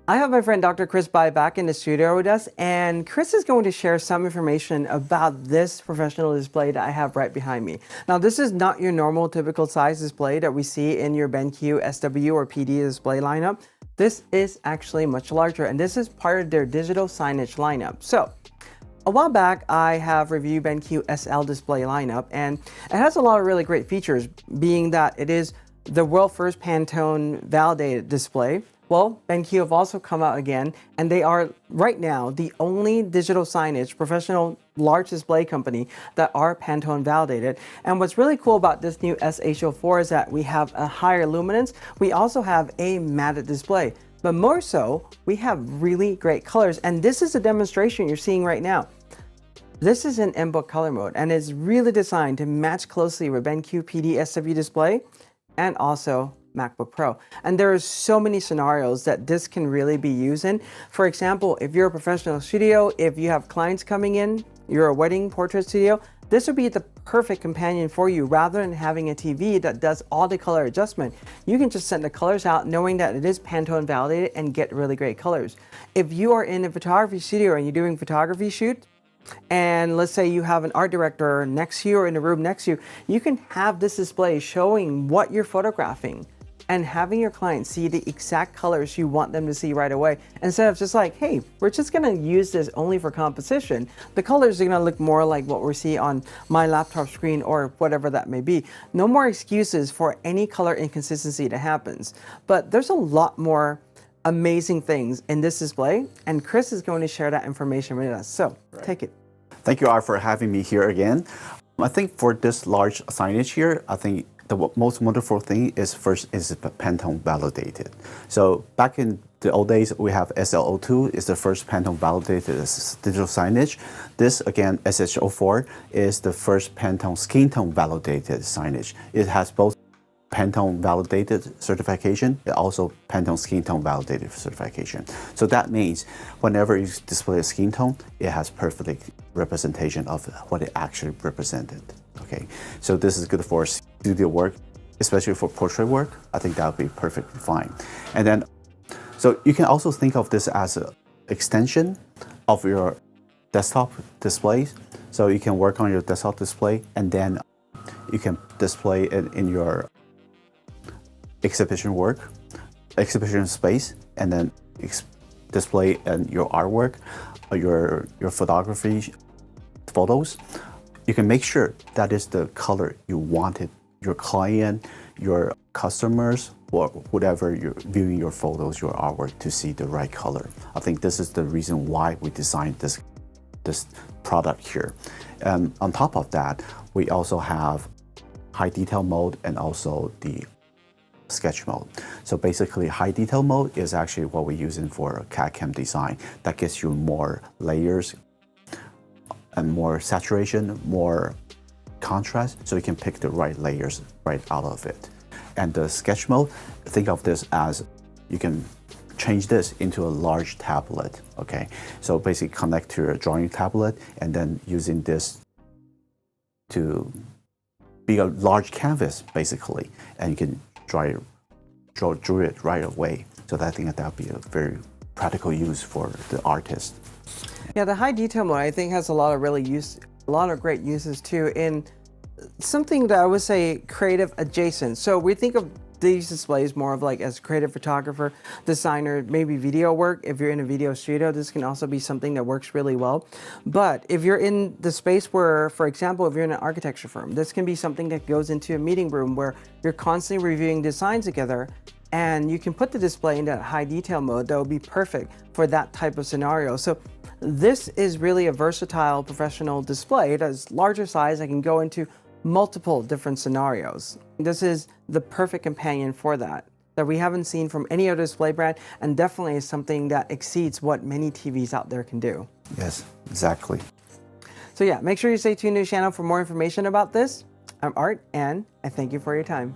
I have my friend Dr. Chris Bai back in the studio with us, and Chris is going to share some information about this professional display that I have right behind me. Now, this is not your normal typical size display that we see in your BenQ SW or PD display lineup. This is actually much larger, and this is part of their digital signage lineup. So, a while back, I have reviewed BenQ SL display lineup, and it has a lot of really great features, being that it is the world first Pantone validated display. Well, BenQ have also come out again, and they are right now the only digital signage professional large display company that are Pantone validated. And what's really cool about this new SH04 is that we have a higher luminance. We also have a matted display, but more so, we have really great colors. And this is a demonstration you're seeing right now. This is in M-Book color mode, and is really designed to match closely with BenQ PD SW display and also MacBook Pro. And there are so many scenarios that this can really be used in. For example, if you're a professional studio, if you have clients coming in, you're a wedding portrait studio, this would be the perfect companion for you. Rather than having a TV that does all the color adjustment, you can just send the colors out knowing that it is Pantone validated and get really great colors. If you are in a photography studio and you're doing photography shoot, and let's say you have an art director next to you or in the room next to you, you can have this display showing what you're photographing and having your client see the exact colors you want them to see right away. Instead of just like, hey, we're just gonna use this only for composition. The colors are gonna look more like what we see on my laptop screen or whatever that may be. No more excuses for any color inconsistency that happens. But there's a lot more amazing things in this display, and Chris is going to share that information with us. So take it. Thank you, Art, for having me here again. I think for this large signage here, I think the most wonderful thing is first is Pantone validated. So back in the old days, we have SL02 is the first Pantone validated digital signage. This again, SH04 is the first Pantone SkinTone validated signage. It has both Pantone validated certification, and also Pantone SkinTone validated certification. So that means whenever you display a skin tone, it has perfect representation of what it actually represented. Okay, so this is good for studio work, especially for portrait work. I think that would be perfectly fine. And then, so you can also think of this as an extension of your desktop displays. So you can work on your desktop display, and then you can display it in your exhibition space, and then display in your artwork, your photography photos. You can make sure that is the color you wanted your client, your customers, or whatever you're viewing your photos, your artwork, to see the right color. I think this is the reason why we designed this product here. On top of that, we also have high detail mode and also the sketch mode. So basically, high detail mode is actually what we're using for CAD/CAM design. That gives you more layers and more saturation, more contrast, so you can pick the right layers right out of it. And the sketch mode, think of this as you can change this into a large tablet. Okay, so basically connect to your drawing tablet, and then using this to be a large canvas basically, and you can draw it right away. So I think that would be a very practical use for the artist. Yeah, the high detail mode I think has a lot of great uses too in something that I would say creative adjacent. So we think of these displays more of like as creative photographer, designer, maybe video work. If you're in a video studio, this can also be something that works really well. But if you're in the space where, for example, if you're in an architecture firm, this can be something that goes into a meeting room where you're constantly reviewing designs together, and you can put the display in that high detail mode. That would be perfect for that type of scenario. So this is really a versatile professional display that is larger size. I can go into multiple different scenarios. This is the perfect companion for that we haven't seen from any other display brand, and definitely is something that exceeds what many TVs out there can do. Yes, exactly. So yeah, make sure you stay tuned to the channel for more information about this. I'm Art, and I thank you for your time.